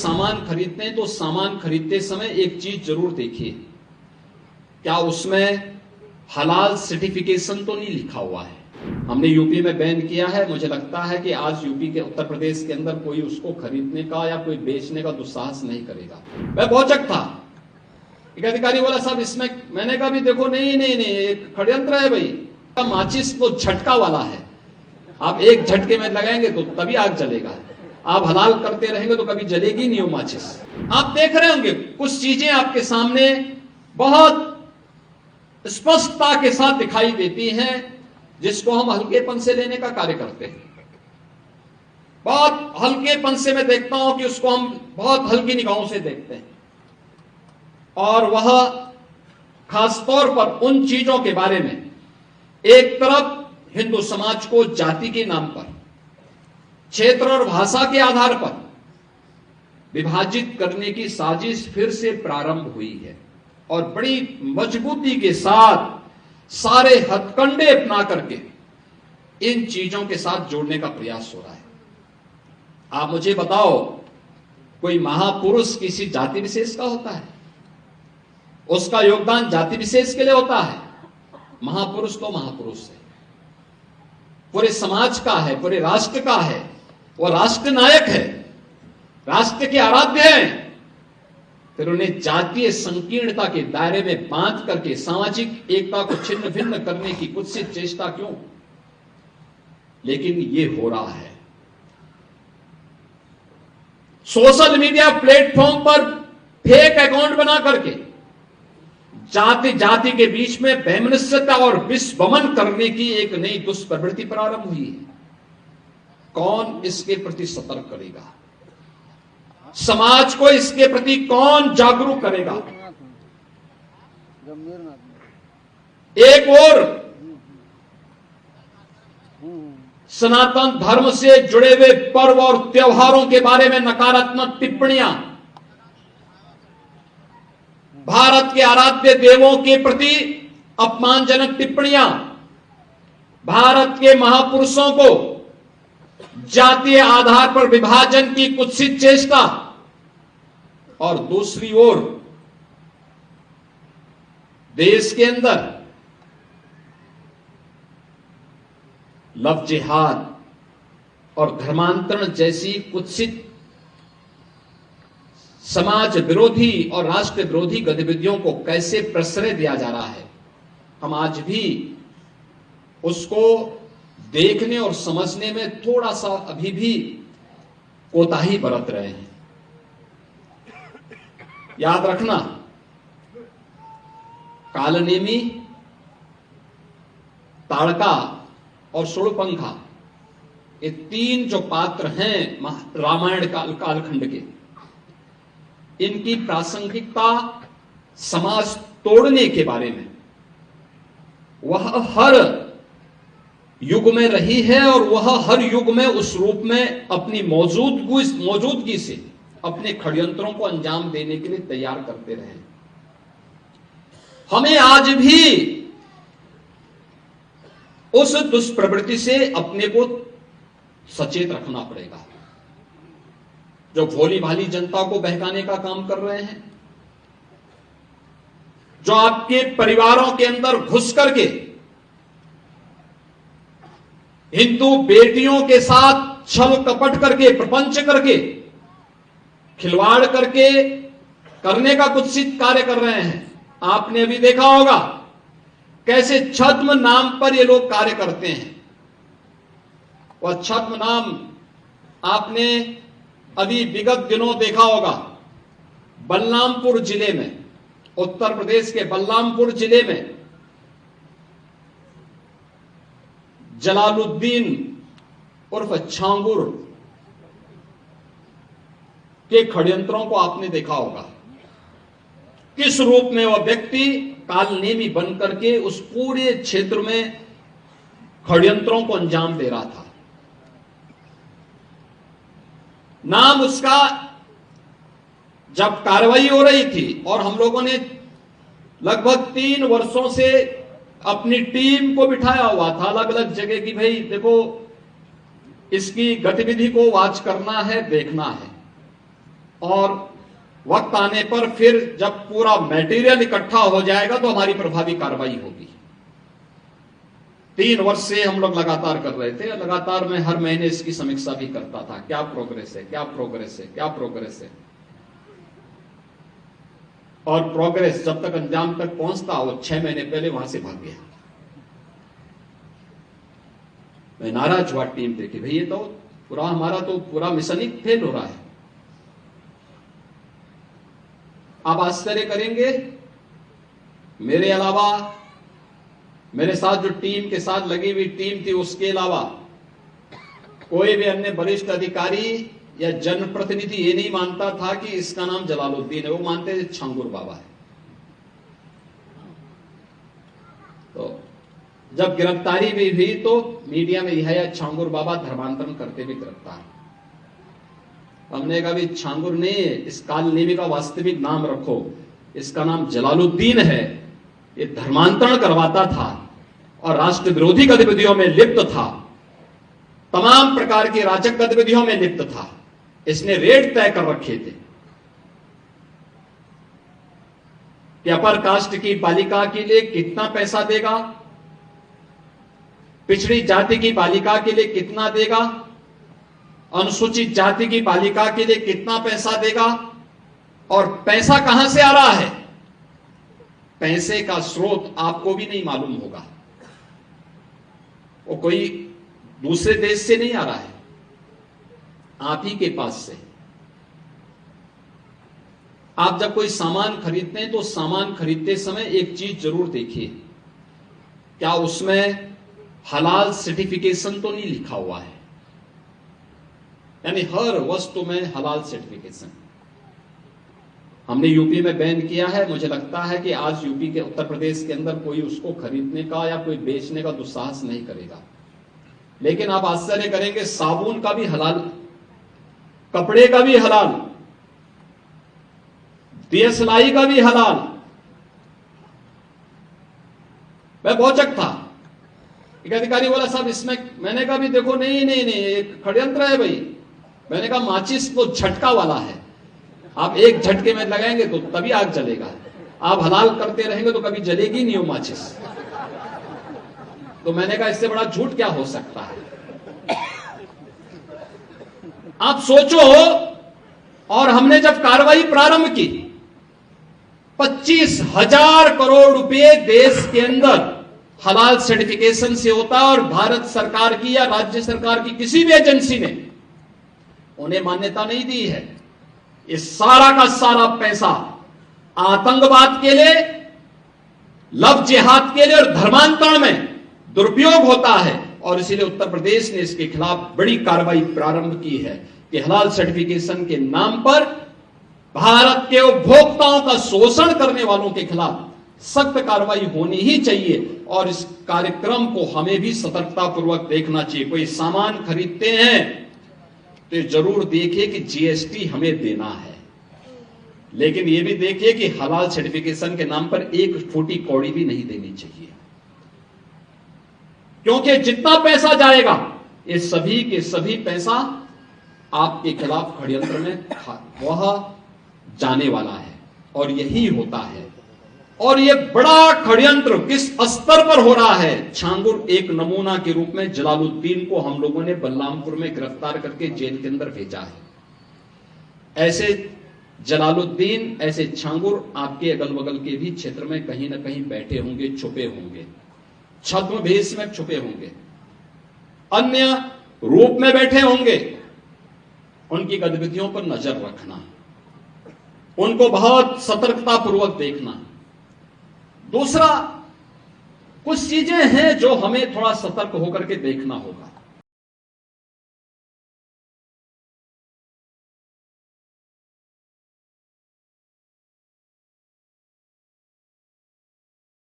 सामान खरीदते हैं तो सामान खरीदते समय एक चीज जरूर देखिए, क्या उसमें हलाल सर्टिफिकेशन तो नहीं लिखा हुआ है। हमने यूपी में बैन किया है, मुझे लगता है कि आज यूपी के उत्तर प्रदेश के अंदर कोई उसको खरीदने का या कोई बेचने का दुस्साहस नहीं करेगा। मैं भौचक था, एक अधिकारी बोला साहब इसमें, मैंने कहा भी देखो नहीं नहीं नहीं, एक षड्यंत्र है भाई, माचिस तो झटका वाला है, आप एक झटके में लगाएंगे तो तभी आग जलेगा, आप हलाल करते रहेंगे तो कभी जलेगी नहीं वो माचिस। आप देख रहे होंगे कुछ चीजें आपके सामने बहुत स्पष्टता के साथ दिखाई देती हैं, जिसको हम हल्केपन से लेने का कार्य करते हैं। बहुत हल्केपन से मैं देखता हूं कि उसको हम बहुत हल्की निगाहों से देखते हैं, और वह खासतौर पर उन चीजों के बारे में, एक तरफ हिंदू समाज को जाति के नाम पर, क्षेत्र और भाषा के आधार पर विभाजित करने की साजिश फिर से प्रारंभ हुई है, और बड़ी मजबूती के साथ सारे हथकंडे अपना करके इन चीजों के साथ जोड़ने का प्रयास हो रहा है। आप मुझे बताओ, कोई महापुरुष किसी जाति विशेष का होता है? उसका योगदान जाति विशेष के लिए होता है? महापुरुष तो महापुरुष है, पूरे समाज का है, पूरे राष्ट्र का है, वो राष्ट्र नायक है, राष्ट्र के आराध्य हैं। फिर उन्हें जातीय संकीर्णता के दायरे में बांध करके सामाजिक एकता को छिन्न भिन्न करने की कुत्सित चेष्टा क्यों? लेकिन ये हो रहा है। सोशल मीडिया प्लेटफॉर्म पर फेक अकाउंट बना करके जाति जाति के बीच में वैमनस्यता और विषवमन करने की एक नई दुष्प्रवृत्ति प्रारंभ हुई है। कौन इसके प्रति सतर्क करेगा? समाज को इसके प्रति कौन जागरूक करेगा? एक ओर सनातन धर्म से जुड़े हुए पर्व और त्योहारों के बारे में नकारात्मक टिप्पणियां, भारत के आराध्य देवों के प्रति अपमानजनक टिप्पणियां, भारत के महापुरुषों को जातीय आधार पर विभाजन की कुत्सित चेष्टा, और दूसरी ओर देश के अंदर लव जिहाद और धर्मांतरण जैसी कुत्सित समाज विरोधी और राष्ट्र विरोधी गतिविधियों को कैसे प्रश्रय दिया जा रहा है, हम आज भी उसको देखने और समझने में थोड़ा सा अभी भी कोताही बरत रहे हैं। याद रखना, कालनेमी, ताड़का और सुड़पंखा, ये तीन जो पात्र हैं रामायण कालखंड के, इनकी प्रासंगिकता समाज तोड़ने के बारे में वह हर युग में रही है, और वह हर युग में उस रूप में अपनी मौजूदगी से अपने षड्यंत्रों को अंजाम देने के लिए तैयार करते रहे। हमें आज भी उस दुष्प्रवृत्ति से अपने को सचेत रखना पड़ेगा, जो भोली भाली जनता को बहकाने का काम कर रहे हैं, जो आपके परिवारों के अंदर घुस करके हिंदू बेटियों के साथ छल कपट करके, प्रपंच करके, खिलवाड़ करके करने का कुत्सित कार्य कर रहे हैं। आपने अभी देखा होगा कैसे छद्म नाम पर ये लोग कार्य करते हैं। वह छद्म नाम आपने अभी विगत दिनों देखा होगा, बलरामपुर जिले में, उत्तर प्रदेश के बलरामपुर जिले में जलालुद्दीन उर्फ छांगुर के षड्यंत्रों को आपने देखा होगा। किस रूप में वह व्यक्ति कालनेमी बनकर के उस पूरे क्षेत्र में षड्यंत्रों को अंजाम दे रहा था। नाम उसका, जब कार्रवाई हो रही थी और हम लोगों ने लगभग 3 वर्षों से अपनी टीम को बिठाया हुआ था अलग अलग जगह की, भाई देखो इसकी गतिविधि को वॉच करना है, देखना है। और वक्त आने पर फिर जब पूरा मटेरियल इकट्ठा हो जाएगा तो हमारी प्रभावी कार्रवाई होगी। 3 वर्ष से हम लोग लगातार कर रहे थे, लगातार मैं हर महीने इसकी समीक्षा भी करता था, क्या प्रोग्रेस है, क्या प्रोग्रेस है, क्या प्रोग्रेस है। और प्रोग्रेस जब तक अंजाम तक पहुंचता वो 6 महीने पहले वहां से भाग गया। मैं नाराज हुआ टीम देखे, भाई ये तो पूरा हमारा तो पूरा मिशन ही फेल हो रहा है। आप आश्चर्य करेंगे, मेरे अलावा मेरे साथ जो टीम के साथ लगी हुई टीम थी उसके अलावा कोई भी अन्य वरिष्ठ अधिकारी या जनप्रतिनिधि ये नहीं मानता था कि इसका नाम जलालुद्दीन है, वो मानते थे छांगुर बाबा है। तो जब गिरफ्तारी भी हुई तो मीडिया में यह छांगुर बाबा धर्मांतरण करते भी गिरफ्तार। हमने कहा भी छांगुर नहीं है, इस कालनेमी का वास्तविक नाम रखो, इसका नाम जलालुद्दीन है। ये धर्मांतरण करवाता था और राष्ट्र विरोधी गतिविधियों में लिप्त था, तमाम प्रकार की राजक गतिविधियों में लिप्त था। इसने रेट तय कर रखे थे कि अपर कास्ट की बालिका के लिए कितना पैसा देगा, पिछड़ी जाति की बालिका के लिए कितना देगा, अनुसूचित जाति की बालिका के लिए कितना पैसा देगा, और पैसा कहां से आ रहा है। पैसे का स्रोत आपको भी नहीं मालूम होगा, वो कोई दूसरे देश से नहीं आ रहा है, आप ही के पास से। आप जब कोई सामान खरीदते हैं तो सामान खरीदते समय एक चीज जरूर देखिए, क्या उसमें हलाल सर्टिफिकेशन तो नहीं लिखा हुआ है। यानी हर वस्तु में हलाल सर्टिफिकेशन। हमने यूपी में बैन किया है, मुझे लगता है कि आज यूपी के उत्तर प्रदेश के अंदर कोई उसको खरीदने का या कोई बेचने का दुस्साहस नहीं करेगा। लेकिन आप आश्चर्य करेंगे, साबुन का भी हलाल, कपड़े का भी हलाल, दिया सिलाई का भी हलाल। मैं भौचक था, एक अधिकारी बोला साहब इसमें, मैंने कहा भी देखो नहीं नहीं नहीं एक षड्यंत्र है भाई। मैंने कहा माचिस तो झटका वाला है, आप एक झटके में लगाएंगे तो तभी आग जलेगा, आप हलाल करते रहेंगे तो कभी जलेगी नहीं वो माचिस। तो मैंने कहा इससे बड़ा झूठ क्या हो सकता है। आप सोचो, और हमने जब कार्रवाई प्रारंभ की 25,000 करोड़ रुपए देश के अंदर हलाल सर्टिफिकेशन से होता है, और भारत सरकार की या राज्य सरकार की किसी भी एजेंसी ने उन्हें मान्यता नहीं दी है। ये सारा का सारा पैसा आतंकवाद के लिए, लव जिहाद के लिए और धर्मांतरण में दुरुपयोग होता है। और इसीलिए उत्तर प्रदेश ने इसके खिलाफ बड़ी कार्रवाई प्रारंभ की है कि हलाल सर्टिफिकेशन के नाम पर भारत के उपभोक्ताओं का शोषण करने वालों के खिलाफ सख्त कार्रवाई होनी ही चाहिए। और इस कार्यक्रम को हमें भी सतर्कतापूर्वक देखना चाहिए। कोई सामान खरीदते हैं तो जरूर देखिए कि जीएसटी हमें देना है, लेकिन यह भी देखिए कि हलाल सर्टिफिकेशन के नाम पर एक फूटी कौड़ी भी नहीं देनी चाहिए, क्योंकि जितना पैसा जाएगा ये सभी के सभी पैसा आपके खिलाफ षड्यंत्र में वह जाने वाला है। और यही होता है। और ये बड़ा षड्यंत्र किस स्तर पर हो रहा है। छांगुर एक नमूना के रूप में जलालुद्दीन को हम लोगों ने बलरामपुर में गिरफ्तार करके जेल के अंदर भेजा है। ऐसे जलालुद्दीन, ऐसे छांगुर आपके अगल बगल के भी क्षेत्र में कहीं ना कहीं बैठे होंगे, छुपे होंगे, छद्मवेश में छुपे होंगे, अन्य रूप में बैठे होंगे। उनकी गतिविधियों पर नजर रखना, उनको बहुत सतर्कतापूर्वक देखना। दूसरा, कुछ चीजें हैं जो हमें थोड़ा सतर्क होकर के देखना होगा।